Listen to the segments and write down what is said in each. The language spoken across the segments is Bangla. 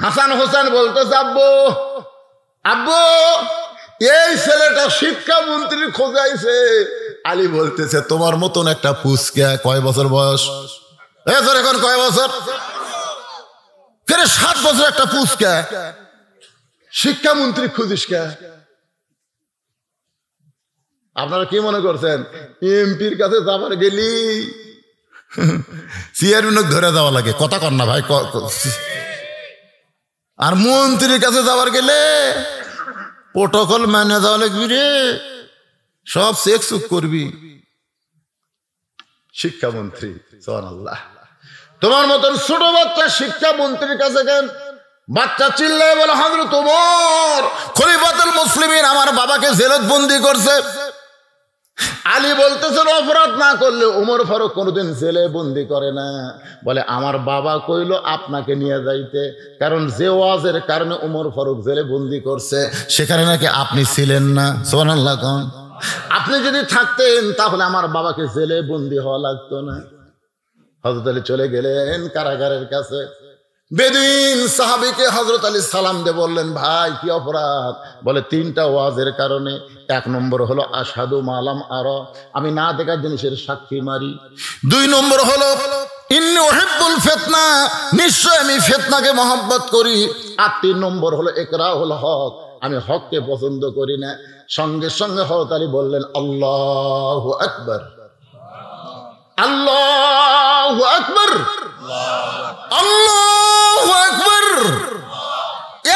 হাসান হোসেন বলতেছে, আব্বু আব্বু এই ছেলেটা শিক্ষামন্ত্রী খোঁজাইছে। আলী বলতেছে, তোমার মতন একটা পুচকা, কয় বছর বয়স এখন, কয় বছর? 7 বছর একটা পুচকা শিক্ষামন্ত্রী খুঁজিস কে? আপনারা কি মনে করছেন এমপির কাছে যাবার গেলি চেয়ারম্যান ধরে যাওয়া লাগে? কথা কর না ভাই। আর মন্ত্রীর কাছে যাবার গেলে প্রোটোকল মেনে যাওয়া লাগবি রে, সব চেক চুক করবি। শিক্ষামন্ত্রী, সুবহানাল্লাহ। তোমার মতন ছোট বাচ্চা শিক্ষামন্ত্রীর কাছে কেন? বাচ্চা চিল্লায় বলে, হযরত ওমর খলিফাতুল মুসলিমিন আমার বাবাকে জেলবন্দি করছে। আলী বলতেছেন, অপরাধ না করলে ওমর ফারুক কোনোদিন জেলে বন্দি করে না। বলে, আমার বাবা কইলো আপনাকে নিয়ে যাইতে, কারণ যে ওয়াজের কারণে ওমর ফারুক জেলে বন্দি করছে সেখানে নাকি আপনি ছিলেন না। সুবহানাল্লাহ। আপনি যদি থাকতেন তাহলে আমার বাবাকে জেলে বন্দি হওয়া লাগতো না। হযরত আলী চলে গেলেন কারাগারের কাছে। বেদুইন সাহাবীকে হযরত আলী সালাম দিয়ে বললেন, ভাই কি অপরাধ? বলে, 3টা ওয়াজের কারণে। 1 নম্বর হলো আশহাদু মালাম আরা, আমি না দেখা জিনিসের সাক্ষী মারি। 2 নম্বর হলো ইন্নী উহিব্বুল ফিতনা, নিশ্চয় আমি ফিতনাকে মহব্বত করি। আর 3 নম্বর হলো ইকরাহুল হক, আমি হককে পছন্দ করি না। সঙ্গে সঙ্গে হযরত আলী বললেন, আল্লাহু আকবার, আল্লাহু আকবার, আল্লাহু আকবার।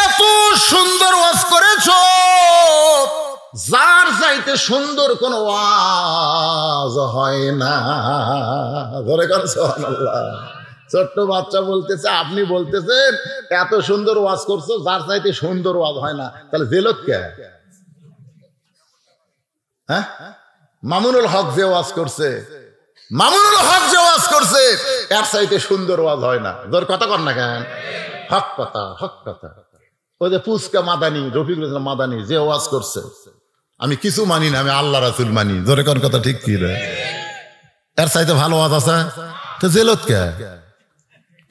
এত সুন্দর ওয়াজ করেছো, যার চাইতে সুন্দর কোন ওয়াজ হয় না। ধরে কর সুবহানাল্লাহ। ছোট্ট বাচ্চা বলতেছে, আপনি বলতেছেন এত সুন্দর ওয়াজ করছো, যার চাইতে সুন্দর ওয়াজ হয় না, তাহলে জেলত কে? হ্যাঁ, মামুনুল হক যে ওয়াজ করছে, মামুনুল হক যে ওয়াজ করছে এর চাইতে সুন্দর ওয়াজ হয় না। ধর কথা কর না কেন? হক কথা, হক কথা। ওই যে পুচকা মাদানি, রফিকুল ইসলাম মাদানি যে ওয়াজ করছে, আমি কিছু মানি না, আমি আল্লাহ রাসূল মানি। ধরে কোন কথা ঠিক কি রে? এর চাইতে ভালো ওয়াজ আছে? তো জেলত কে?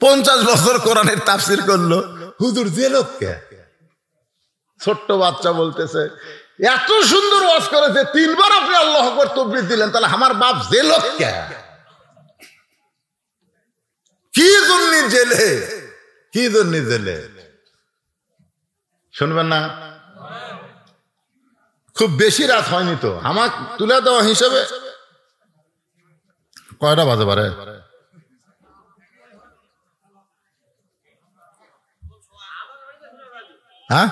50 বছর কোরআনের তাফসীর করলো, হুজুর জেলত কে? ছোট্ট বাচ্চা বলতেছে, এত সুন্দর ওয়াজ করেছে, 3 বার আপনি আল্লাহু আকবার তাকবীর দিলেন, তাহলে আমার বাপ জেলত কে? কি জন্য জেলে? কি জন্য জেলে? শুনবেন না? খুব বেশি রাত হয়নি তো, আমার তুলে দেওয়া হিসেবে কয়টা বাজে পারে? হ্যাঁ,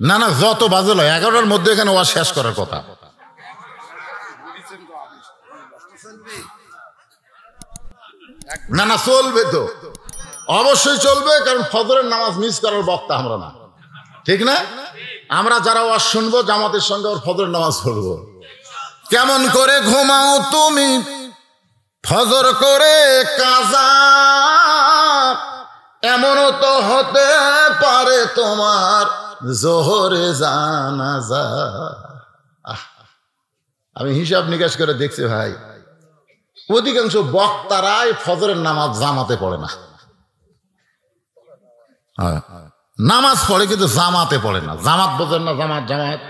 না না, যত বাজে লয়, 11টার মধ্যে এখানে ওয়াজ শেষ করার কথা। না না, চলবে তো, অবশ্যই চলবে, কারণ ফজরের নামাজ মিস করার বক্তা আমরা না, ঠিক না? আমরা যারা ওয়াজ শুনবো জামাতের সঙ্গে ওর ফজরের নামাজ পড়বো। কেমন করে ঘুমাও তুমি ফজর করে কাজা, এমনও তো হতে পারে তোমার জোহরে জানাজা। আমি হিসাব নিকাশ করে দেখছি ভাই, অধিকাংশ বক্তারাই ফজরের নামাজ জামাতে পড়ে না। নামাজ পড়ে কিন্তু জামাতে পড়ে না। জামাত বোঝেন না? জামাত, জামাত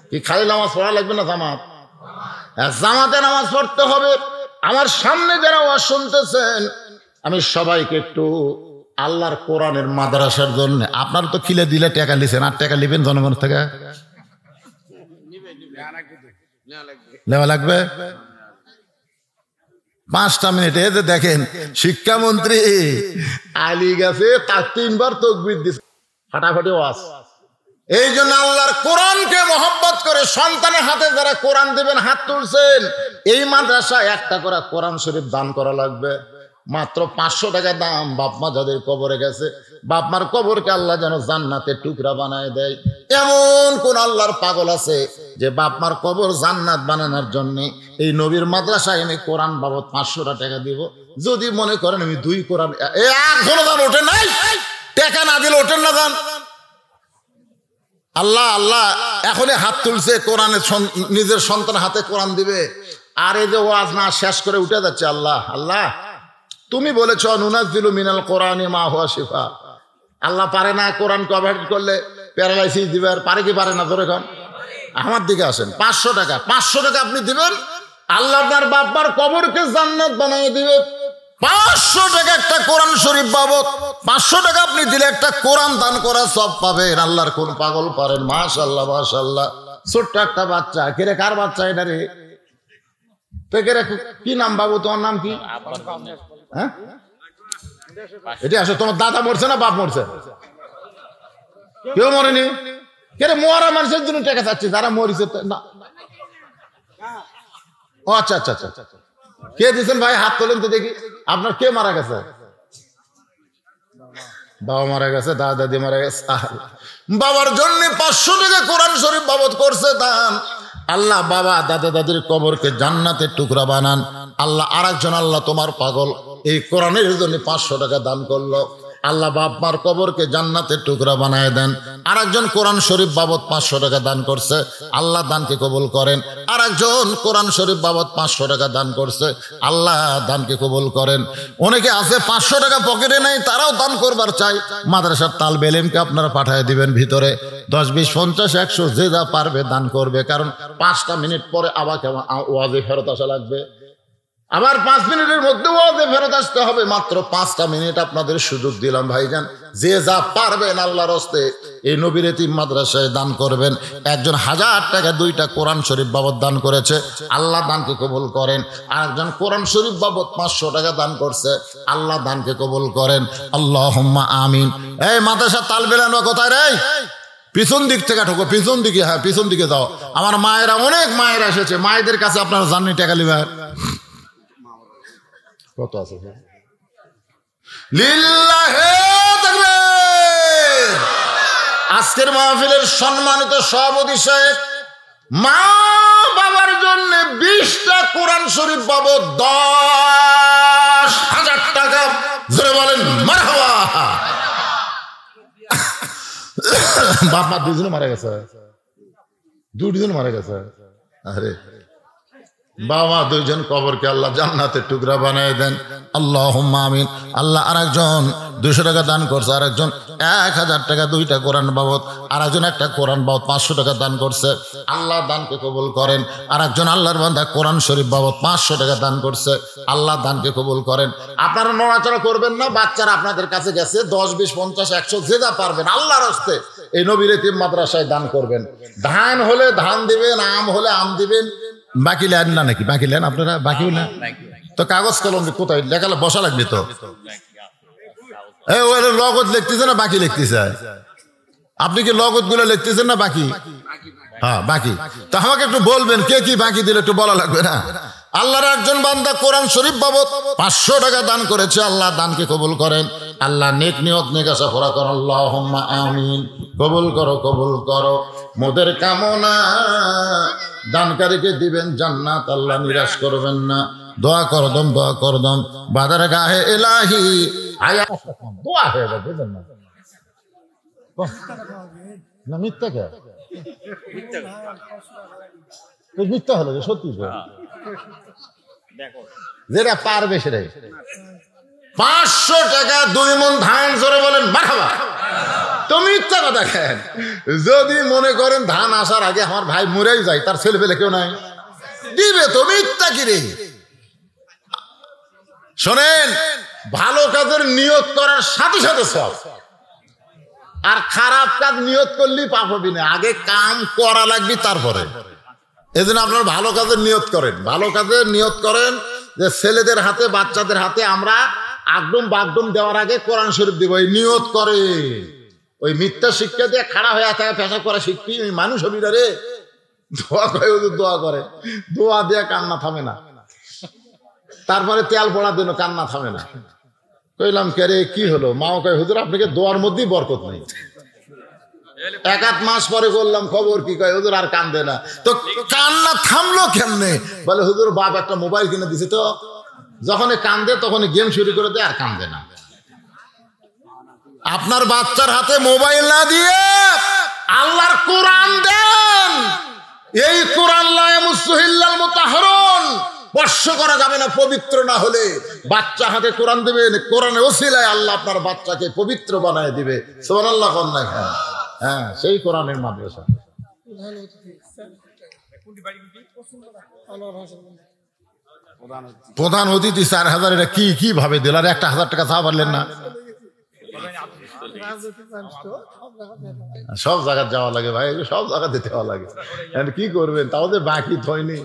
কি খালি নামাজ পড়া লাগবে না? জামাত, জামাতে নামাজ পড়তে হবে। আমার সামনে যারা ওয়াজ শুনতেছেন, আমি সবাইকে একটু আল্লাহর কোরআনের মাদ্রাসার জন্য, আপনার তো খিলে দিলে টাকা লিছেন, আর টাকা লিবেন জনগণ থেকে, নেওয়া লাগবে। 5টা মিনিট। এই যে দেখেন শিক্ষামন্ত্রী আলী গেছে, তার 3 বার তাকবীর দিছে, ফাটাফাটি ওয়াজ। এই জন্য আল্লাহর কোরআনকে মহব্বত করে সন্তানের হাতে যারা কোরআন দিবেন, হাত তুলছেন, এই মাদ্রাসায় একটা করে কোরআন শরীফ দান করা লাগবে। মাত্র 500 টাকা দাম। বাপমা যাদের কবরে গেছে, বাপমার কবরকে আল্লাহ যেন জান্নাতের টুকরা বানায় দেয়। এমন কোন আল্লাহর পাগল আছে যে বাপমার কবর জান্নাত বানানোর জন্য এই নবীর মাদ্রাসায় আমি কোরআন বাবদ 500 টাকা দিব? যদি মনে করেন আমি 2 কোরআন, এখনো দান ওঠে নাই, টাকা না দিলে ওঠেন না দান। আল্লাহ আল্লাহ এখনই হাত তুলছে, কোরআনের নিজের সন্তান হাতে কোরআন দিবে, আর এই যে ওয়াজ না শেষ করে উঠে যাচ্ছে। আল্লাহ আল্লাহ, তুমি বলেছ নুনাজ্জিলু মিনাল কোরআনি মা হুয়া শিফা, আল্লাহ পারে না কোরআন কভার করলে প্যারালাইসিস দিবে, আর পারে কি পারে না? ধরে এখন আমার দিকে আসেন। 500 টাকা, 500 টাকা আপনি দিবেন, আল্লাহ আপনার বাবার কবরকে জান্নাত বানিয়ে দিবে। 500 টাকা একটা কোরআন শরীফ বাবদ, 500 টাকা আপনি দিলে একটা কোরআন দান করা সব পাবেন। আল্লাহর কোন পাগল পারেন? মাশাআল্লাহ মাশাআল্লাহ। ছোট্ট একটা বাচ্চা, কেরে কার বাচ্চা এটা রে? কি নাম বাবু? তোমার নাম কি? হ্যাঁ, এটা আসলে তোমার দাদা মরছে না বাপ মরছে? কেউ মরেনি। কেরে মরা মানুষের জন্য টাকা চাচ্ছি, যারা মরিছে না। ও আচ্ছা আচ্ছা আচ্ছা, কে দিচ্ছেন ভাই? হাত তোলেন তো দেখি। আপনার কে মারা গেছে? বাবা মারা গেছে, দাদা দাদি মারা গেছে। বাবার জন্য 500 টাকা কোরআন শরীফ বাবদ করছে দান। আল্লাহ বাবা দাদা দাদির কবরকে জান্নাতের টুকরা বানান। আল্লাহ আরেকজন, আল্লাহ তোমার পাগল এই কোরআনের জন্য 500 টাকা দান করলো। আল্লাহ বাপ মার কবরকে জান্নাতের টুকরা বানায় দেন। আরেকজন কোরআন শরীফ বাবদ 500 টাকা দান করছে, আল্লাহ দানকে কবুল করেন। আরেকজন কোরআন শরীফ বাবদ 500 টাকা দান করছে, আল্লাহ দানকে কবুল করেন। অনেকে আছে 500 টাকা পকেটে নেই, তারাও দান করবার চাই। মাদ্রাসার তালবে ইলমকে আপনারা পাঠিয়ে দিবেন ভিতরে 10, 20, 50, 100 যে যা পারবে দান করবে। কারণ 5টা মিনিট পরে আবার ওয়াজে ফেরত আসা লাগবে, আবার 5 মিনিটের মধ্যে ওয়াজে ফেরত আসতে হবে। মাত্র 5টা মিনিট আপনাদের সুযোগ দিলাম ভাইজান, যে যা পারবেন আল্লাহর হস্তে এই নবীর এতিম মাদ্রাসায় দান করবেন। একজন 1000 টাকা 2টা কোরআন শরীফ বাবদ দান করেছে, আল্লাহ দানকে কবুল করেন। আরেকজন কোরআন শরীফ বাবদ 500 টাকা দান করছে, আল্লাহ দানকে কবুল করেন। আল্লাহুম্মা আমিন। এই মাদ্রাসা তালবে ইলম কোথায় রে? পিছন দিক থেকে ঢোকো, পিছন দিকে। হ্যাঁ, পিছন দিকে যাও। আমার মায়েরা, অনেক মায়েরা এসেছে, মায়েদের কাছে আপনারা জাননি টাকা লিবার কত আছে? লিল্লাহে তাকবীর। আজকের মাহফিলের সম্মানিত সভাপতি সাহেব মা বাবার জন্য 20টা কোরআন শরীফ বাবদ 10,000 টাকা, জোরে বলেন মারহাবা। বাপ মা দুজনে মারা গেছে, দুজন মারা গেছে। আরে বাবা দুইজন কবরকে আল্লাহ জান্নাতের টুকরা বানায় দেন। আল্লাহুম্মা আমিন। আল্লাহ আরেকজন 200 টাকা দান করছে, আরেকজন 1000 টাকা 2টা কোরআন বাবদ, আরেকজন একটা কোরআন বাবদ 500 টাকা দান করছে, আল্লাহ দানকে কবুল করেন। আরেকজন আল্লাহর বান্দা কোরআন শরীফ বাবদ 500 টাকা দান করছে, আল্লাহ দানকে কবুল করেন। আপনারা নড়াচড়া করবেন না, বাচ্চারা আপনাদের কাছে গেছে, 10, 20, 50, 100 যে যা পারবেন আল্লাহর হস্তে এই নবীর এতিম মাদ্রাসায় দান করবেন। ধান হলে ধান দিবেন, আম হলে আম দিবেন। বাকি লেন না নাকি? বাকি লেন আপনারা? বাকি না তো কাগজ কলম কোথায় লেখালে বসা লাগবে তো। লগত লিখতেছে না বাকি লিখতেছে? আপনি কি লগত গুলো লিখতেছেন না বাকি? হ্যাঁ বাকি। তো আমাকে একটু বলবেন কে কি বাকি দিলে, একটু বলা লাগবে না? আল্লাহর একজন বান্দা কোরআন শরীফ বাবদ 500 টাকা দান করেছে, আল্লাহ দানকে কবুল করেন। আল্লাহ নেক নিয়ত নেক আশা করা করেন। আল্লাহুম্মা আমিন। কবুল করো, কবুল করো। মোদের কামনা দানকারীকে দিবেন জান্নাত, আল্লাহ নিরাশ করবেন না। দোয়া করদম, দোয়া করদম। বাদার গাহে ইলাহি আয়া দোয়া হয়ে যাবে, বুঝলেন না? না মিথ্যা কে? মিথ্যা হলো সত্যি, যেটা পারবে সেটাই। 500 টাকা 2 মণ ধান, জোরে বলেন মারহাবা। তো মিথ্যা কথা কেন? যদি মনে করেন ধান আসার আগে আমার ভাই মরেই যায়, তার ছেলে পেলে কেউ নাই, দিবে তো। মিথ্যা কি রে? শোনেন, ভালো কাজের নিয়ত করার সাথে সাথে সব, আর খারাপ কাজ নিয়ত করলেই পাপ হবে না। আগে কাম করা লাগবে, তারপরে। এই জন্য আপনারা ভালো কাজের নিয়ত করেন, ভালো কাজের নিয়ত করেন। যে ছেলেদের হাতে, বাচ্চাদের হাতে আমরা আগডুম বাগডুম দেওয়ার আগে কোরআন শরীফ দিব, এই নিয়ত করে। ওই মিথ্যা শিক্ষা দিয়ে খাড়া হয়ে থাকে পেশা করা শিখবি, ওই মানুষ হবি না রে। দোয়া করে, দোয়া করে, দোয়া দিয়ে কান্না থামে না। তারপরে তেল পড়ার জন্য কান্না থামে না। কইলাম কে রে কি হলো? মাও কয় হুজুর আপনাকে দোয়ার মধ্যেই বরকত নেই। 1-8 মাস পরে বললাম খবর কি? কয় হুজুর আর কান্দে না। তো কান্না থামলো কেমনে? বলে হুজুর বাপ একটা মোবাইল কিনে দিছে, তো যখনই কান্দে তখনই গেম শুরু করে দেয়, আর কান্দে না। আপনার বাচ্চার হাতে মোবাইল না দিয়ে আল্লাহর কোরআন দেন। এই কোরআন লা ইয়ামুসসু ইল্লাল মুতাহহারুন, স্পর্শ করা যাবে না পবিত্র না হলে। বাচ্চা হাতে কোরআন দেবেন, কোরআনের ওসিলায় আল্লাহ আপনার বাচ্চাকে পবিত্র বানায় দিবে। সুবহানাল্লাহ কোন না? হ্যাঁ, সেই কোরআনের মাদ্রাসা। প্রধান অতিথি 4000, এটা কি কি ভাবে দিল? আর 1000 টাকা চা পারলেন না? সব জায়গায় যাওয়া লাগে ভাই, সব জায়গায় দিতে হওয়া লাগে। কি করবেন? তাও যে বাকি থইনি,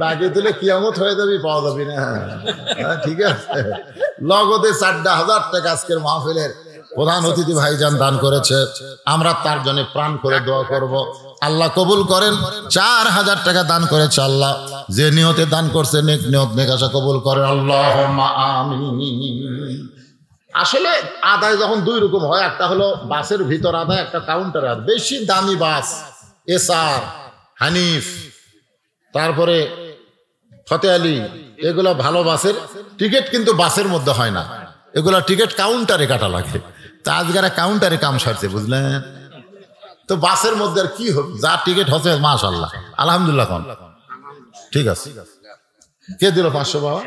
বাকি দিলে কিয়ামত হয়ে যাবি, পাওয়া যাবি না। ঠিক আছে, লগতে 4000 টাকা আজকের মাহফিলের প্রধান অতিথি ভাইজান দান করেছে। আমরা তার জন্য প্রাণ করে দোয়া করব, আল্লাহ কবুল করেন। 4000 টাকা দান করেছে, আল্লাহ যে নিয়তে দান করছে নেক নিয়ত নেক আশা কবুল করেন, আল্লাহুম্মা আমিন। আসলে আদায় যখন দুই রকম হয়, একটা হলো বাসের ভিতর আদায়, একটা কাউন্টার আদায়। বেশি দামি বাস, এসআর, হানিফ, তারপরে ফতে আলী, এগুলো ভালো বাসের টিকিট কিন্তু বাসের মধ্যে হয় না, এগুলো টিকিট কাউন্টারে কাটা লাগে। তা আজকের কাউন্টারে কাম সারছে, বুঝলেন তো। বাসের মধ্যে আর কি হবে, যা টিকিট হচ্ছে মাশাআল্লাহ আলহামদুলিল্লাহ। কোন ঠিক আছে, কে দিল 500 বাবা?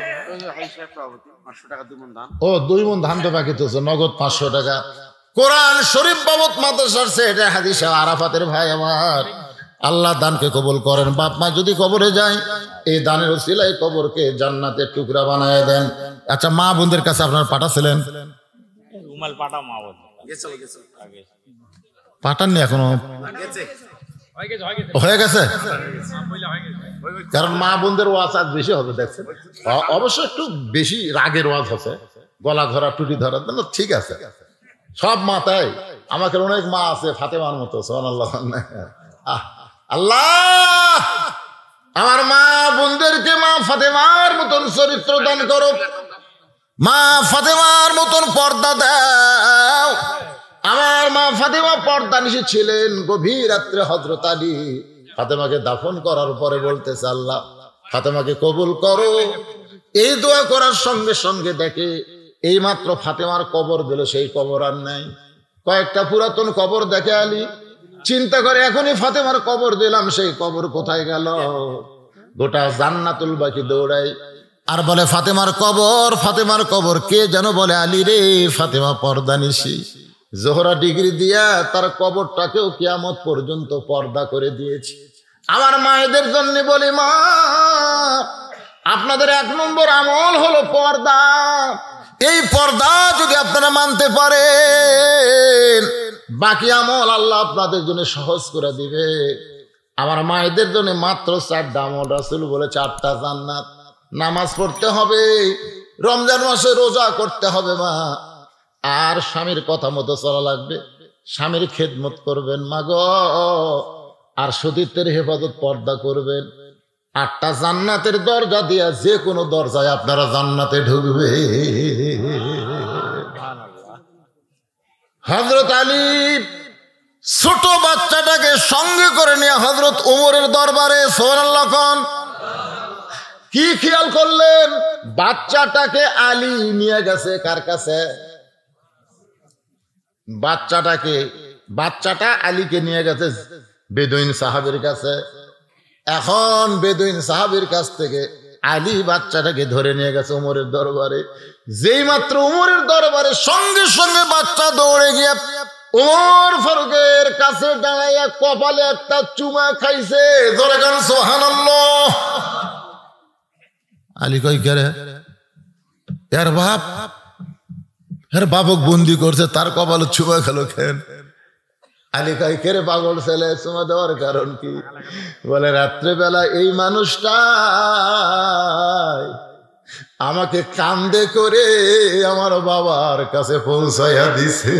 ও 2 মণ ধান তো বাকি তো, নগদ 500 টাকা। কোরআন শরীফ বাবদ মাদ্রাসার সেটা হাদিস আরাফাতের ভাই আমার, আল্লাহ দানকে কবুল করেন। বাপ মা যদি কবরে যায়, এই দানের ওসিলায় কবরকে জান্নাতের টুকরা বানায় দেন। আচ্ছা, মা বোনদের কাছে আপনারা পাঠাছিলেন? পাঠাননি এখনো? হয়ে গেছে, কারণ মা বোনদের ওয়াজ আজ বেশি হবে দেখছেন। অবশ্য একটু বেশি রাগের ওয়াজ হচ্ছে, গলা ধরা টুটি ধরা, ঠিক আছে। সব মা তাই, আমাকে অনেক মা আছে ফাতেমার মতো। সুবহানাল্লাহ। আল্লাহ আমার মা বোনদেরকে মা ফাতেমার মতন চরিত্র দান করো, মা ফাতেমার মতন পর্দা দাও। আমার মা ফাতেমা পর্দা নিশি ছিলেন। গভীর রাত্রে হযরত আলী ফাতেমাকে দাফন করার পরে বলতেছে, আল্লাহ ফাতেমাকে কবুল করো। এই দোয়া করার সঙ্গে সঙ্গে দেখে এই মাত্র ফাতেমার কবর দিল, সেই কবর আর নাই। কয়েকটা পুরাতন কবর দেখে আলী, চিন্তা করে এখনই ফাতেমার কবর দিলাম, সেই কবর কোথায় গেল? গোটা জান্নাতুল বাকি দৌড়াই আর বলে ফাতেমার কবর, ফাতেমার কবর। কে যেন বলে, আলী রে, ফাতেমা পর্দা নিশি জোহরা ডিগ্রি দিয়া তার কবরটাকেও কিয়ামত পর্যন্ত পর্দা করে দিয়েছে। আমার মায়েদের জন্য বলি, মা আপনাদের 1 নম্বর আমল হলো পর্দা। এই পর্দা যদি আপনারা মানতে পারেন, বাকি আমল আল্লাহ আপনাদের জন্য সহজ করে দিবে। আমার মায়েদের জন্য মাত্র 4টা আমল, রাসূল বলে 4টা জান্নাত। নামাজ পড়তে হবে, রমজান মাসে রোজা করতে হবে মা, আর স্বামীর কথা মতো চলা লাগবে, স্বামীর খেদমত করবেন মা গো, আর সতীত্বের হেফাজত পর্দা করবেন। 8টা জান্নাতের দরজা দিয়া যে কোনো দরজায় আপনারা জান্নাতে ঢুকবে। হযরত আলী ছোট বাচ্চাটাকে সঙ্গে করে নিয়ে হযরত ওমরের দরবারে, সুবহানাল্লাহ কোন, কি খেয়াল করলেন? বাচ্চাটাকে আলী নিয়ে গেছে কার কাছে? বাচ্চাটা আলীকে নিয়ে গেছে বেদুইন সাহাবীর কাছে। এখন বেদুইন সাহাবীর কাছ থেকে আলী বাচ্চাটাকে ধরে নিয়ে গেছে ওমরের দরবারে। যেই মাত্র ওমরের দরবারে, সঙ্গে সঙ্গে বাচ্চা দৌড়ে গিয়ে ওমর ফারুকের কাছে দাঁড়াইয়া কপালে একটা চুমা খাইছে। ধরে গান সুবহানাল্লাহ। আলী কই করে, এর বাপক বন্দি করছে, তার কপালে চুমা খেলো কেন? আলী কই কেরে পাগল ছেলে, চুমা দেওয়ার কারণ কি? বলে রাত্রেবেলা এই মানুষটা আমাকে কান্দে করে আমার বাবার কাছে পৌঁছাইয়া দিছে।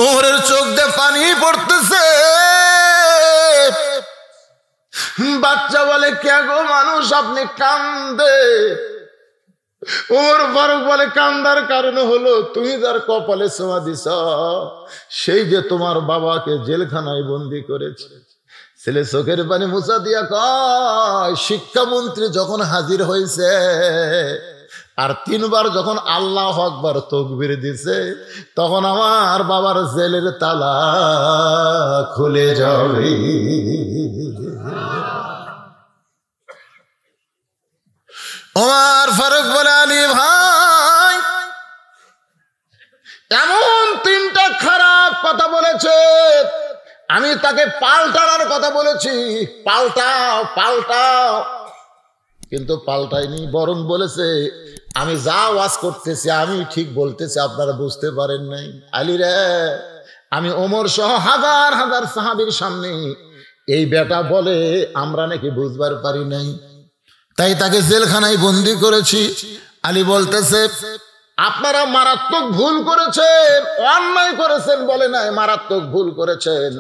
ওমরের চোখ দিয়ে পানি পড়তেছে। বাচ্চা বলে, কে গো মানুষ, আপনি কান্দে? ওমর ফারুক বলে, কান্দার কারণ হলো তুমি যার কপালে ছোঁয়া দিছ, সেই যে তোমার বাবাকে জেলখানায় বন্দি করেছে। ছেলে চোখের পানি মুছা দিয়া কয়, শিক্ষামন্ত্রী যখন হাজির হয়েছে আর 3 বার যখন আল্লাহু আকবার তাকবীর দিছে তখন আমার বাবার জেলের তালা খুলে যাবে। ওমর ফারুক বলে, আলী ভাই এমন 3টা খারাপ কথা বলেছে, আমি তাকে পাল্টানোর কথা বলেছি, পাল্টাও পাল্টাও, কিন্তু পাল্টায়নি, বরং বলেছে আমি যা ওয়াজ করতেছি আমি ঠিক বলতেছি, আপনারা বুঝতে পারেন নাই। আলী রে, আমি ওমর সহ হাজার হাজার সাহাবীর সামনে এই বেটা বলে আমরা নাকি বুঝবার পারি নাই, তাই তাকে জেলখানায় বন্দি করেছি। আলী বলতেছে আপনারা মারাত্মক ভুল করেছেন, অন্যায় করেছেন বলে নাই, মারাত্মক ভুল করেছেন।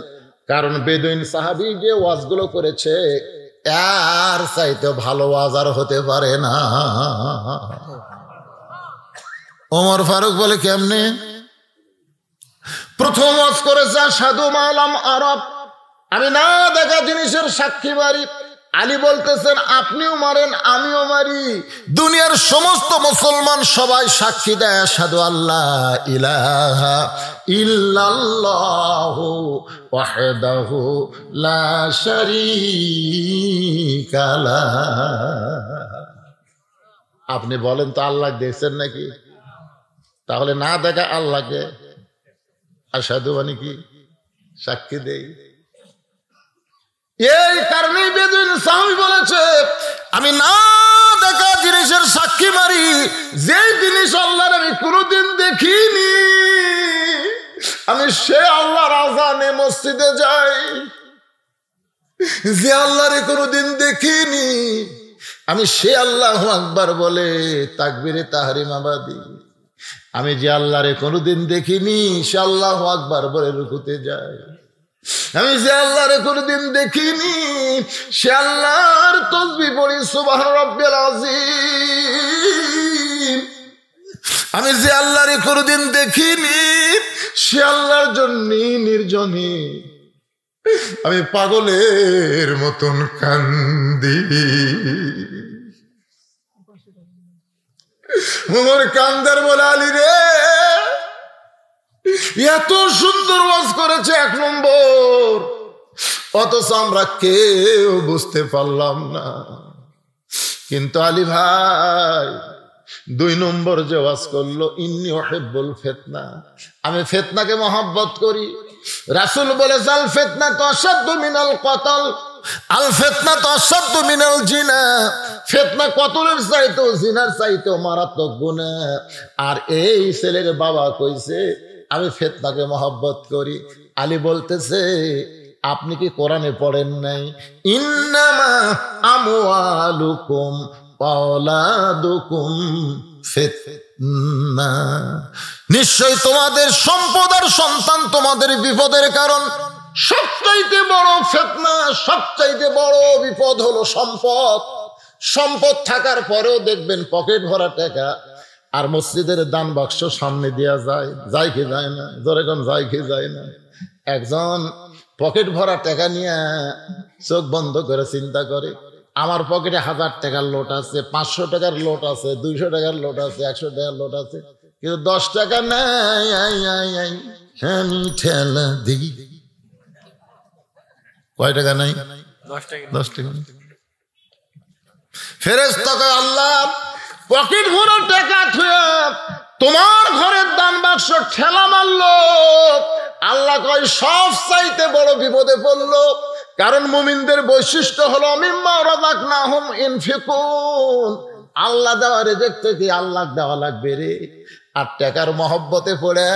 কারণ বেদুইন সাহাবী যে ওয়াজগুলো করেছে এর চাইতে ভালো ওয়াজ আর হতে পারে না। ওমর ফারুক বলে কেমনে? প্রথম ওয়াজ করেছে আশহাদু মালাম আরব, আমি না দেখা জিনিসের সাক্ষী মারি। আলী বলতেছেন আপনিও মারেন আমিও মারি, দুনিয়ার সমস্ত মুসলমান সবাই সাক্ষী দেয় আশহাদু আল্লা ইলাহা ইল্লাল্লাহু ওয়াহদাহু লা শারীকা লাহু। আপনি বলেন তো আল্লাহ দেখছেন নাকি? তাহলে না দেখা আল্লাহকে আশহাদু মানে কি? সাক্ষী দেই। এই কারণেই বেদুইন সাহাবী বলেছে আমি না দেখা জিনিসের সাক্ষী মারি, যে জিনিস আল্লাহর আমি কোনোদিন দেখিনি, আমি সে আল্লাহর আযানে মসজিদে যাই। যে আল্লাহর কোনোদিন দেখিনি আমি সে আল্লাহু আকবার বলে তাকবীরে তাহরিমা বাদি। আমি যে আল্লাহরে কোনোদিন দেখিনি সে আল্লাহু আকবার বলে রুকুতে যায়। আমি যে আল্লাহরে কোনোদিন দেখিনি সে আল্লাহর তাসবিহ পড়ি সুবহান রাব্বিল আযীম। আমি যে আল্লাহরে কোনোদিন দেখিনি সে আল্লাহর জন্য নির্জনে আমি পাগলের মতন কান্দি। ওমর কান্দার বলে আলী রে, এত সুন্দর ওয়াজ করেছে 1 নম্বর, অথচ আমরা কেউ বুঝতে পারলাম না। কিন্তু আলী ভাই 2 নম্বর যে ওয়াজ করলো ইন্নী উহিব্বুল ফিতনা, আমি ফিতনাকে মহব্বত করি। রাসূল বলে আল ফিতনা তো আশাদ্দু মিনাল কতল, আল ফিতনা তো আশাদ্দু মিনাল জিনা, ফিতনা কতলের চাইতেও জিনার চাইতেও মারাত্মক গুনাহ। আর এই ছেলের বাবা কইছে আমি ফিতনাকে মহব্বত করি। আলী বলতেছে আপনি কি কোরআনে পড়েন নাই ইন্নামা আমওয়ালুকুম ওয়া আওলাদুকুম ফিতনা, নিশ্চয় তোমাদের সম্পদ আর সন্তান তোমাদের বিপদের কারণ। সবচাইতে বড় ফিতনা, সবচাইতে বড় বিপদ হলো সম্পদ। সম্পদ থাকার পরেও দেখবেন পকেট ভরা টাকা আর মসজিদের দান বাক্স সামনে দেওয়া যায়, যায় কি যায় না? জোরে কোন যায় কি যায় না? একজন পকেট ভরা টাকা নিয়ে চোখ বন্ধ করে চিন্তা করে আমার পকেটে 1000 টাকার লোট আছে, 500 টাকার লোট আছে, 200 টাকার লোট আছে, 100 টাকার লোট আছে, কিন্তু 10 টাকা নাই। আমি ঠেলা দিই, কয় টাকা নাই? 10 টাকা। ফেরেশতা কয় আল্লাহ পকেট ভরা টাকা থুয়ে তোমার ঘরের দান বাক্স ঠেলা মারলো। আল্লাহ কয় সব চাইতে বড় বিপদে পড়লো, কারণ মুমিনদের বৈশিষ্ট্য হলো মিম্মা রাযাকনাহুম ইনফিকুন, আল্লাহ দেওয়া রিজিক থেকে আল্লাহ দেওয়া লাগবে রে। আর টাকার মহব্বতে পড়ে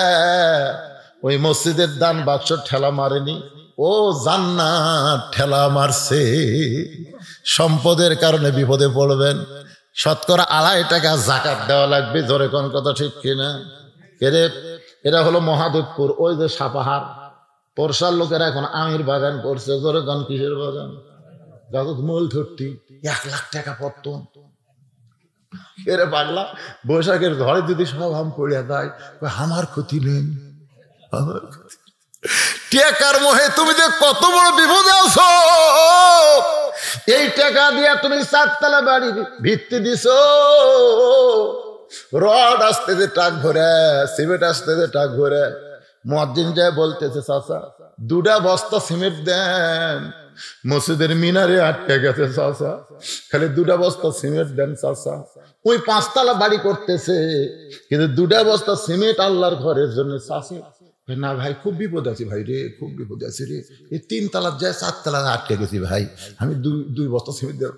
ওই মসজিদের দান বাক্স ঠেলা মারেনি, ও জান্নাত ঠেলা মারছে। সম্পদের কারণে বিপদে পড়বেন, শতকরা 2.5 টাকা যাকাত দেওয়া লাগবে। জোরে কোন কথা ঠিক কিনা? এরা হলো মহাদেবপুর, ওই যে সাপাহার পরশার লোকেরা এখন আমের বাগান করছে। জোরে কোন কিসের বাগান? মূল ধরতি 1 লাখ টাকা পড়ত। এরে পাগলা, বৈশাখের ঘরে যদি সব আম পড়িয়া দেয় আমার ক্ষতি নেই, আমার ক্ষতি। টাকার মোহে তুমি যে কত বড় বিপদে আছো। এই টাকা দিয়া তুমি 4 তলা বাড়ির ভিত্তি দিছো, রড আসতেছে ট্রাক ভরে, সিমেন্ট আসতেছে ট্রাক ভরে। মুয়াজ্জিন যায় বলতেছে, চাচা 2টা বস্তা সিমেন্ট দেন, মসজিদের মিনারে আটকে গেছে চাচা, খালি 2টা বস্তা সিমেন্ট দেন চাচা। ওই 5 তলা বাড়ি করতেছে, কিন্তু 2টা বস্তা সিমেন্ট আল্লাহর ঘরের জন্য চাচা। না ভাই, খুব বিপদ আছে ভাই রে, খুব বিপদ আছে রে, এই 3 তলার যায় 4 তলা আটকে গেছি ভাই, আমি 2 বস্তা সিমেন্ট দেব।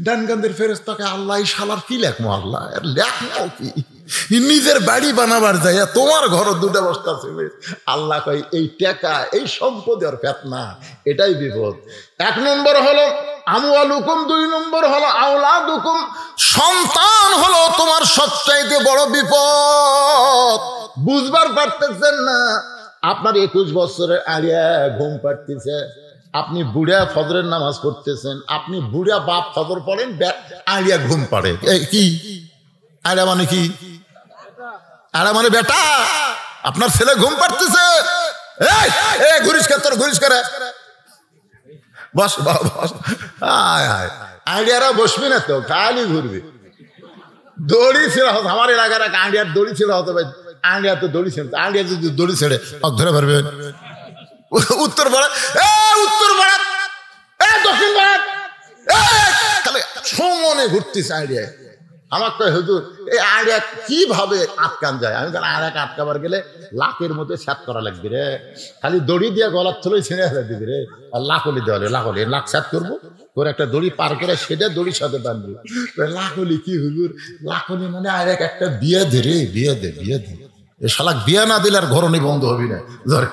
ডানকান্দের ফেরেশতাকে আল্লাহ শালার কি লেখমো, আল্লাহ লেখমো কি, নিজের বাড়ি বানাবার যায় তোমার ঘর 2টা বস্তা সিমেন্ট। আল্লাহ কয় এই টাকা, এই সম্পদের ফেতনা, এটাই বিপদ। 1 নম্বর হলো আমওয়ালুকুম, 2 নম্বর হলো আওলাদুকুম, সন্তান হলো তোমার সবচাইতে বড় বিপদ। বুঝবার পারতেছেন না, আপনার 21 বছরের আলিয়া ঘুম পাড়তেছে, আপনি বুড়া ফজরের নামাজ পড়তেছেন, আপনি বুড়া বাপ ফজর পড়েন, আলিয়া ঘুম পাড়ে। কি আলিয়া মানে কি? আলিয়া মানে বেটা। আপনার ছেলে ঘুম পাড়তেছে, ঘুরিস তোর ঘুরিস করে বস বস। আইডিয়ারা বসবি না তো, খালি ঘুরবি। দড়ি ছিল আমার এলাকার এক আইডিয়ার দড়ি ছিল হতো ভাই, আইডিয়া তো দড়ি ছিল, আইডিয়া যদি দড়ি ছেড়ে ধরে পারবেন। উত্তর ভারত, উত্তর ভারত, দক্ষিণ ভারত, তাহলে সমানে ঘুরতেছে আইডিয়া। আমার কয় হুজুর এই আইডিয়া কিভাবে আটকান যায়? আমি কেন আইডিয়া আটকাবার গেলে লাখের মধ্যে স্যাট করা লাগবে রে, খালি দড়ি দিয়ে গলার থলেই ছিঁড়ে ফেলে দিবি রে, আর লাখলি দেওয়ালে লাখলি লাখ স্যাট করবো, তোর একটা দড়ি পার করে সেটা দড়ির সাথে বাঁধবি। লাখলি কি হুজুর? লাখলি মানে আইডিয়া একটা বিয়ে দে রে, বিয়ে দে, বিয়ে দে। এ শালাক বিয়ে না দিলে আর ঘরনি বন্ধ হবি না। ধরে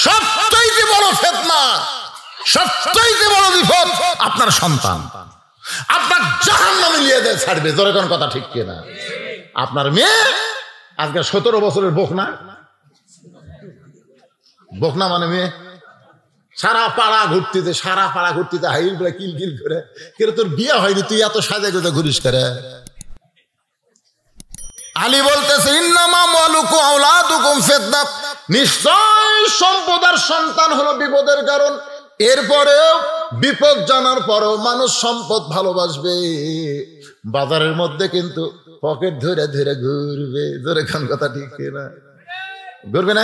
সবচাইতে বড় ফিতনা, সবচাইতে বড় বিপদ আপনার সন্তান, আপনার জাহান্নামে নিয়ে দেয় ছাড়বে। জোরে কোন কথা ঠিক কিনা? আপনার মেয়ে আজকে 17 বছরের বোকনা, বোকনা মানে মেয়ে, সারা পাড়া ঘুরতেছে, সারা পাড়া ঘুরতেছে, হাইল বলে কিল কিল করে। কিন্তু তোর বিয়ে হয়নি, তুই এত সাজা গুজা ঘুরিস করে। আলী বলতেছে ইন্নামা আমওয়ালুকুম আওলাদুকুম ফিতনা, নিশ্চয় সম্পদ আর সন্তান হলো বিপদের কারণ। এরপরেও বিপদ জানার পরেও মানুষ সম্পদ ভালোবাসবে, বাজারের মধ্যে কিন্তু পকেট ধরে ধরে ঘুরবে। ধরে কোন কথা ঠিক না? ঘুরবে না?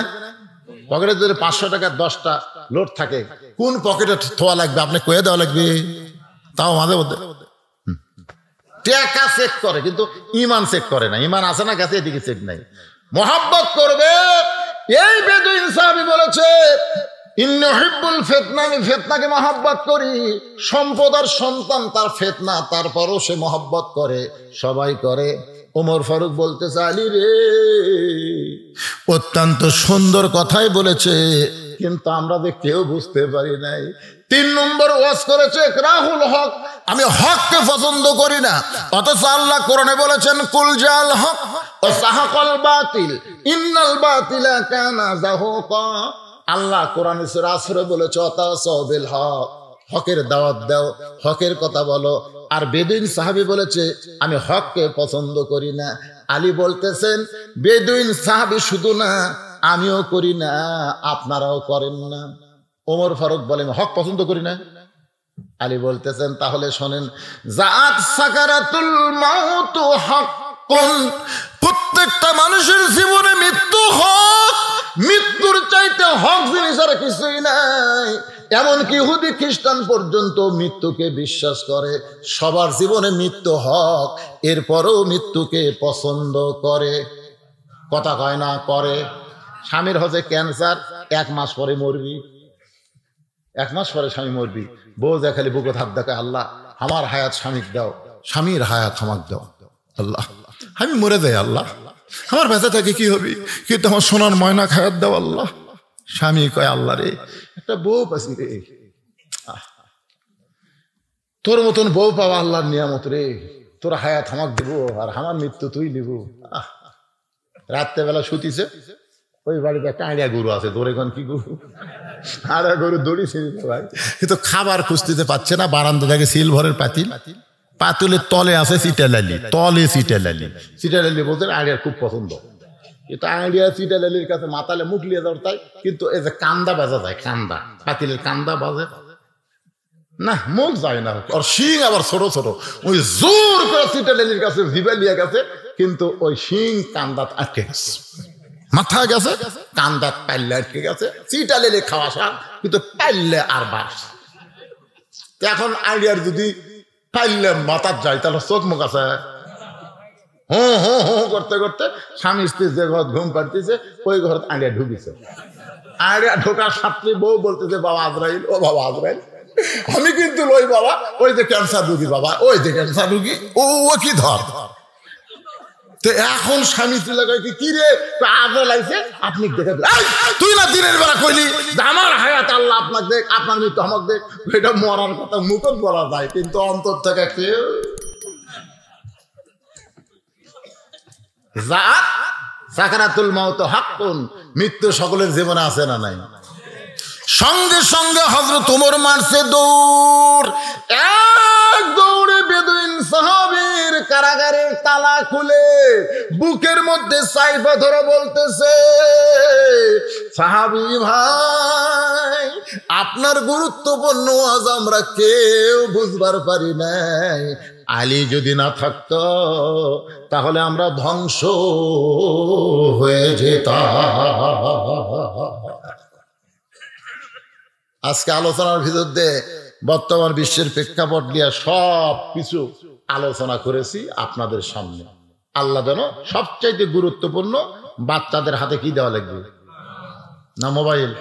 পকেটে ধরে 500 টাকার 10টা লোড থাকে, কোন পকেটে থোয়া লাগবে আপনি কয়ে দেওয়া লাগবে। তাও মাঝে মধ্যে টাকা চেক করে, কিন্তু ইমান চেক করে না। ইমান আছে না কাছে, এদিকে চেক নাই। মোহাব্বত করবে। এই বেদুইন সাহাবী বলেছে ইন্নী উহিব্বুল ফিতনা, আমি ফিতনাকে মহব্বত করি। সম্পদ আর সন্তান তার ফিতনা, তারপরও সে মহব্বত করে, সবাই করে। ওমর ফারুক বলতেছে আলী রে, অত্যন্ত সুন্দর কথাই বলেছে, কিন্তু আমরা যে কেউ বুঝতে পারি নাই। 3 নম্বর ওয়াজ করেছে ইকরাহুল হক, আমি হককে পছন্দ করি না। অথচ আল্লাহ কোরআনে বলেছেন কুল জাল হক ওয়া সাহাকাল বাতিল ইন্নাল বাতিলা কানা যাহুকা। আল্লাহ কোরআনে সূরা আসরে বলেছে ওয়াতাসাউ বিল হক, হকের দাওয়াত দাও, হকের কথা বলো। আর বেদুইন সাহাবী বলেছে আমি হককে পছন্দ করি না। আলী বলতেছেন বেদুইন সাহাবী শুধু না, আমিও করি না, আপনারাও করেন না। ওমর ফারুক বলেন হক পছন্দ করি না। আলী বলতেছেন তাহলে শোনেন, জাআত সাকারাতুল মাউত হাক্কুন, প্রত্যেকটা মানুষের জীবনে মৃত্যু হক, মৃত্যুর চাইতে হক জিনিস আর কিছুই নাই। এমনকি ইহুদি খ্রিস্টান পর্যন্ত মৃত্যুকে বিশ্বাস করে। সবার জীবনে মৃত্যু হক, এরপরেও মৃত্যুকে পছন্দ করে। কথা কয় না, করে। স্বামীর হচ্ছে ক্যান্সার, 1 মাস পরে মরবি, 1 মাস পরে স্বামী মরবি। বউ যা খালি বুকে হাত দেখায়, আল্লাহ আমার হায়াত স্বামীক দাও, স্বামীর হায়াত আমাকে দাও, আল্লাহ আমি মরে যাই, আল্লাহ আমার বেঁচে থাকে কি হবি, কিন্তু আমার সোনার ময়না হায়াত দাও আল্লাহ। স্বামী কয় আল্লাহ রে, একটা বউ পাচ্ছি রে, তোর মতন বউ পাওয়া আল্লাহর নিয়ামত রে, তোর হায়াত আমাকে দেবো আর আমার মৃত্যু তুই নিব। রাত্রেবেলা শুতিছে, ওই বাড়িতে একটা আড়িয়া গরু আছে, তোর এখন কি গরু, আড়িয়া গরু দড়ি ছিল ভাই, কিন্তু খাবার খুঁজতে পাচ্ছে না। বারান্দা থেকে সিলভারের পাতিল, পাতিলের তলে আছে চিটালালি, তলে চিটালালি। চিটালালি বলতে আড়িয়ার খুব পছন্দ, এটা আইডিয়া চিটালালির কাছে মাতালে মুখ লিয়ে যাওয়ার তাই। কিন্তু এই যে কান্দা বাজা যায়, কান্দা, পাতিলের কান্দা বাজে, না, মুখ যায় না, আর শিং আবার ছোট ছোট, ওই জোর করে চিটালেলির কাছে জিভে লিয়ে গেছে, কিন্তু ওই শিং কান্দাত আটকে গেছে, মাথা গেছে, কান্দাত পাইলে আটকে গেছে, চিটালেলি খাওয়া সার, কিন্তু পাইলে আর বাস। এখন আইডিয়ার যদি পাইলে মাথার যায়, তাহলে চোখ মুখ আছে হো করতে করতে স্বামী স্ত্রী যে ঘর ঘুম পাড়তেছে ওই ঘর আইডিয়া ঢুকিছে। আইডিয়া ঢোকার সাথে বউ বলতেছে বাবা আজরাইল, ও বাবা আজরাইল, আমি কিন্তু লই বাবা, ওই যে ক্যান্সার রুগী বাবা, ওই যে ক্যান্সার রুগী, ও কি ধর। তো এখন স্বামী স্ত্রী লাগাই কি রে আজরাইল আইছে, আপনি দেখে তুই না দিনের বেলা কইলি আমার হায়াত আল্লাহ আপনাকে দেখ, আপনার মৃত্যু আমাকে দেখ। এটা মরার কথা মুখত বলা যায়, কিন্তু অন্তর থেকে কেউ সাকারাতুল মাউত হাক্কুন, মৃত্যু সকলের জীবনে আছে না নাই? সঙ্গে সঙ্গে হযরত ওমর মারছে দৌড়, এক দৌড়ে বেদুইন সাহাবীর কারাগারের তালা খুলে বুকের মধ্যে সাইফা ধরে বলতেছে, সাহাবী ভাই, আপনার গুরুত্বপূর্ণ আজ আমরা কেউ বুঝবার পারি নাই। আলী যদি না থাকতো তাহলে আমরা ধ্বংস হয়ে যেতাম। আজকে আলোচনার ভিতর দিয়ে বর্তমান বিশ্বের প্রেক্ষাপট নিয়ে সব কিছু আলোচনা করেছি আপনাদের সামনে। আল্লাহ যেন সবচাইতে গুরুত্বপূর্ণ, বাচ্চাদের হাতে কি দেওয়া লাগবে না মোবাইল,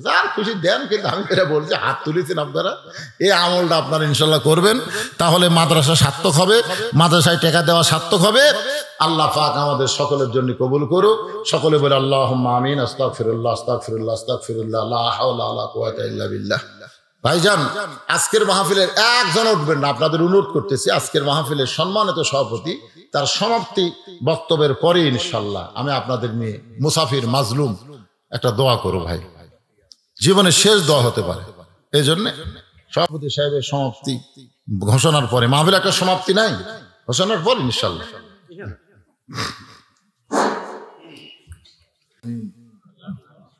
যার খুশি দেন, কিন্তু আমি এটা বলছি হাত তুলেছেন আপনারা, এই আমলটা আপনারা ইনশাল্লাহ করবেন, তাহলে মাদ্রাসা সার্থক হবে, মাদ্রাসায় টাকা দেওয়া সার্থক হবে। আল্লাহ পাক আমাদের সকলের জন্য কবুল করুক। সকলে বলে আল্লাহুম্মা আমিন। আস্তাগফিরুল্লাহ আস্তাগফিরুল্লাহ আস্তাগফিরুল্লাহ, লা হাওলা ওয়ালা কুওয়াতা ইল্লা বিল্লাহ। ভাইজান, আজকের মাহফিলের একজন উঠবেন না, আপনাদের অনুরোধ করতেছি। আজকের মাহফিলের সম্মানিত সভাপতি তার সমাপ্তি বক্তব্যের পরে ইনশাল্লাহ আমি আপনাদের নিয়ে মুসাফির মাজলুম একটা দোয়া করব। ভাই, জীবনের শেষ দোয়া হতে পারে, এই জন্য সভাপতি সাহেবের সমাপ্তি ঘোষণার পরে, মাহফিল একটা সমাপ্তি নাই, ঘোষণার পর ইনশাল্লাহ।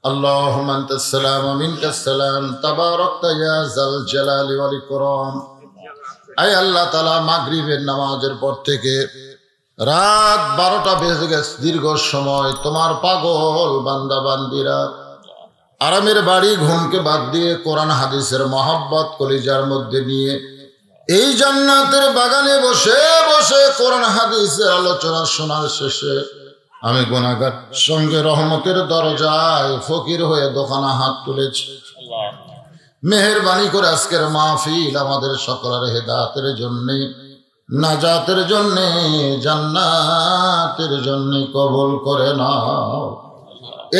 আল্লাহুম্মা আনতাস সালাম ওয়া মিনকাস সালাম, তাবারাকতা ইয়া যাল জালালি ওয়াল ইকরাম। আয় আল্লাহ তাআলা, মাগরিবের নামাজের পর থেকে রাত 12টা বেজে গেছে, দীর্ঘ সময় তোমার পাগল বান্দা বান্দিরা আরামের বাড়ি ঘুমকে বাদ দিয়ে কোরআন হাদিসের মহব্বত কলিজার মধ্যে নিয়ে এই জান্নাতের বাগানে বসে বসে কোরআন হাদিসের আলোচনা শোনার শেষে আমি গুনাহগার সঙ্গে রহমতের দরজায় ফকির হয়ে দোকানা হাত তুলেছি। মেহেরবানি করে আজকের মাহফিল আমাদের সকলের হেদায়েতের জন্য, নাজাতের জন্য, জান্নাতের জন্য কবুল করে নাও।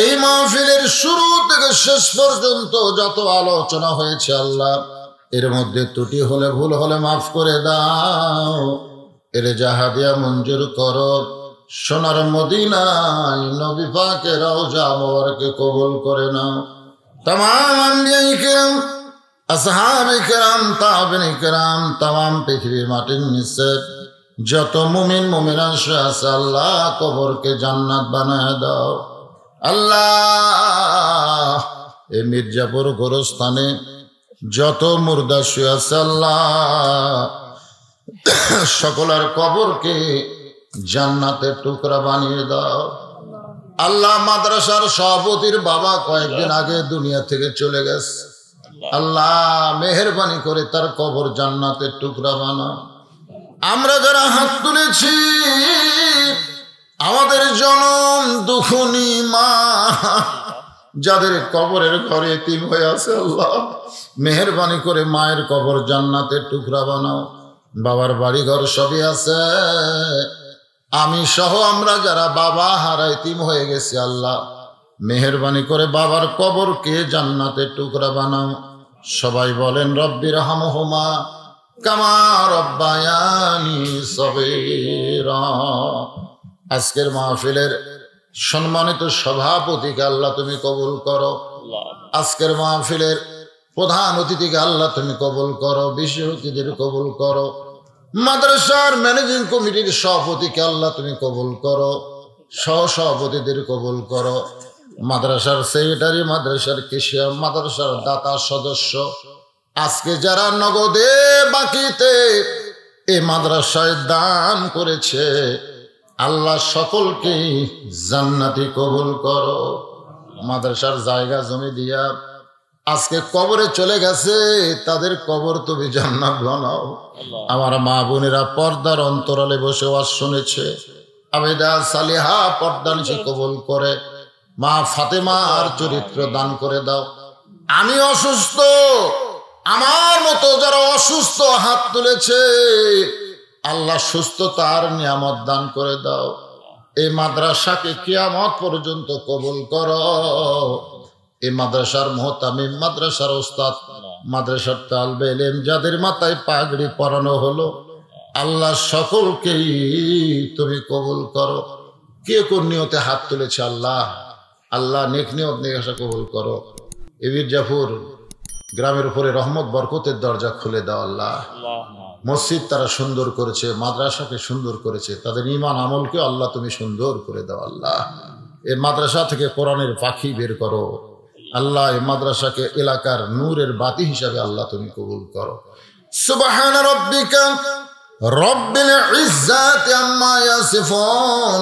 এই মাহফিলের শুরু থেকে শেষ পর্যন্ত যত আলোচনা হয়েছে আল্লাহ, এর মধ্যে ত্রুটি হলে ভুল হলে মাফ করে দাও, এর জাহাদিয়া মঞ্জুর করো। সোনার মদিনায় নবী পাকের রওজা মোবারকে কবুল করে নাও। तमाम আম্বিয়া কিরাম, আসহাবে কিরাম, তাবেঈন কিরাম, तमाम পৃথিবীর মাটির নিচে যত মুমিন মুমিনা আছে আল্লাহ, কবরকে জান্নাত বানায় দাও। আল্লাহ, এই মির্জাপুর গোরস্থানে যত মুর্দা শুয়ে আছে আল্লাহ, সকলের কবরকে জান্নাতের টুকরা বানিয়ে দাও। আল্লাহ, মাদ্রাসার সভাপতির বাবা কয়েকদিন আগে দুনিয়া থেকে চলে গেছে, আল্লাহ মেহেরবানি করে তার কবর জান্নাতের টুকরা বানাও। আমরা যারা হাত তুলেছি, আমাদের জনম দুখনি মা যাদের কবরের ঘরে এতিম হয়ে আছে আল্লাহ, মেহেরবানি করে মায়ের কবর জান্নাতের টুকরা বানাও। বাবার বাড়ি ঘর সবই আছে, আমি সহ আমরা যারা বাবা হারা এতিম হয়ে গেছি আল্লাহ, মেহেরবানি করে বাবার কবরকে জান্নাতের টুকরা বানাও। সবাই বলেন রব্বির হামহুমা কামা রব্বায়ানি সগীরা। আজকের মাহফিলের সম্মানিত সভাপতিকে আল্লাহ তুমি কবুল করো, আজকের মাহফিলের প্রধান অতিথিকে আল্লাহ তুমি কবুল করো, বিশেষ অতিথিদের কবুল করো, মাদ্রাসার ম্যানেজিং কমিটির সভাপতিকে আল্লাহ তুমি কবুল করো, সহসভাপতিদের কবুল করো, মাদ্রাসার সেক্রেটারি, মাদ্রাসার কেশিয়ার, মাদ্রাসার দাতা সদস্য, আজকে যারা নগদে বাকিতে এই মাদ্রাসায় দান করেছে, আল্লাহ সকলকে জান্নাতি কবুল করো। মাদ্রাসার জায়গা জমি দিয়া আজকে কবরে চলে গেছে, তাদের কবর তুমি জান্নাত বানাও। আমার মা বোনেরা পর্দার অন্তরালে বসে ওয়াজ শুনেছে, আবেদা সালিহা পর্দা নিশি কবুল করে। মা ফাতেমার চরিত্র দান করে দাও। আমি অসুস্থ, আমার মতো যারা অসুস্থ হাত তুলেছে, আল্লাহ সুস্থতার নিয়ামত দান করে দাও। এই মাদ্রাসাকে কিয়ামত পর্যন্ত কবুল করো। এই মাদ্রাসার মুহতামিম, মাদ্রাসার ওস্তাদ, মাদ্রাসার তালবে ইলম যাদের মাথায় পাগড়ি পরানো হলো, আল্লাহ সকলকেই তুমি কবুল করো। কে কোন নিয়তে হাত তুলেছে আল্লাহ, আল্লাহ নেক নিয়ত নিয়ে আসা কবুল করো। এবির জাফর গ্রামের উপরে রহমত বরকতের দরজা খুলে দাও আল্লাহ। মসজিদ তারা সুন্দর করেছে, মাদ্রাসাকে সুন্দর করেছে, তাদের ঈমান আমলকে আল্লাহ তুমি সুন্দর করে দাও আল্লাহ। এই মাদ্রাসা থেকে কোরআনের পাখি বের করো আল্লাহ। এই মাদ্রাসাকে এলাকার নূরের বাতি হিসাবে আল্লাহ তুমি কবুল করো। সুবহান রাব্বিকা রব্বিল ইজ্জাতি আম্মা ইয়াসিফুন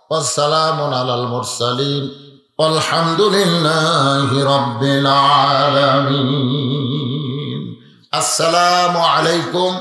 ওয়া সালামুন আলাল মুরসালিন আলহামদুলিল্লাহি রাব্বিল আলামিন। আসসালামু আলাইকুম।